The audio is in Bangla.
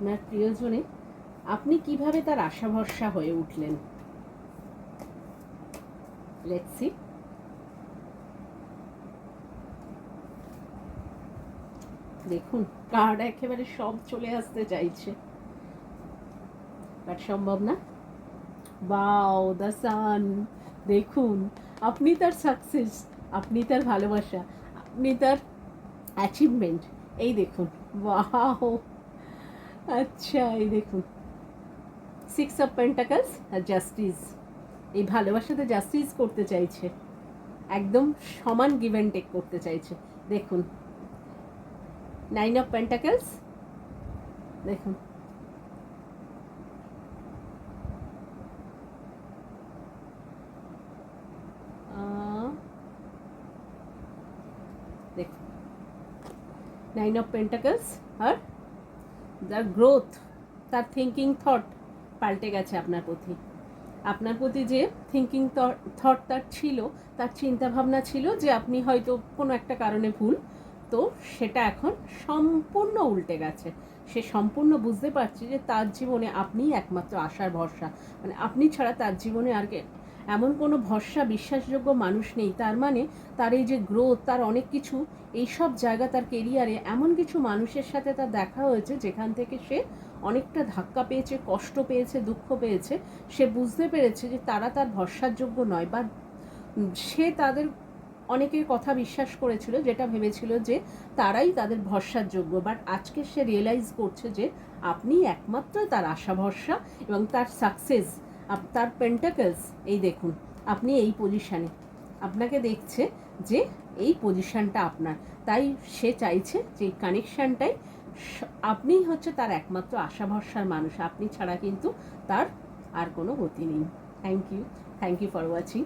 আপনার প্রিয়জনে আপনি কিভাবে তার আশা ভরসা হয়ে উঠলেন। Let's see. দেখুন, কার্ড একেবারে সব চলে আসতে চাইছে, বাট সম্ভব না। বাও, দ্য সান। দেখুন, আপনি তার সাকসেস, আপনি তার ভালোবাসা, আপনি তার অ্যাচিভমেন্ট। এই দেখুন, ওয়াও। আচ্ছা, এই দেখুন, 6 অফ পেন্টাকলস আর জাস্টিস। এই ভালোবাসাতে জাস্টিস করতে চাইছে, একদম সমান গিভ অ্যান্ড টেক করতে চাইছে। দেখুন, 9 অফ পেন্টাকলস। দেখুন, দেখুন, 9 of pentacles are the growth. তার থিঙ্কিং থট পাল্টে গেছে আপনার প্রতি। আপনার প্রতি যে থিঙ্কিং থট তার ছিল, তার চিন্তাভাবনা ছিল যে আপনি হয়তো কোনো একটা কারণে ভুল, তো সেটা এখন সম্পূর্ণ উল্টে গেছে। সে সম্পূর্ণ বুঝতে পারছে যে তার জীবনে আপনিই একমাত্র আশার ভরসা। মানে আপনি ছাড়া তার জীবনে আর এমন কোনো ভরসা বিশ্বাসযোগ্য মানুষ নেই। তার মানে তার এই যে গ্রোথ, তার অনেক কিছু, এইসব জায়গা তার কেরিয়ারে এমন কিছু মানুষের সাথে তার দেখা হয়েছে যেখান থেকে সে অনেকটা ধাক্কা পেয়েছে, কষ্ট পেয়েছে, দুঃখ পেয়েছে। সে বুঝতে পেরেছে যে তারা তার ভরসার যোগ্য নয়, বা সে তাদের অনেকের কথা বিশ্বাস করেছিল, যেটা ভেবেছিল যে তারাই তাদের ভরসার যোগ্য। বাট আজকে সে রিয়েলাইজ করছে যে আপনি একমাত্র তার আশা ভরসা এবং তার সাকসেস। তার পেন্টাকলস, এই দেখুন, আপনি এই পজিশানে, আপনাকে দেখছে যে এই পজিশানটা আপনার। তাই সে চাইছে যে এই কানেকশানটাই, আপনিই হচ্ছে তার একমাত্র আশা ভরসার মানুষ। আপনি ছাড়া কিন্তু তার আর কোনো গতি নেই। Thank you for watching.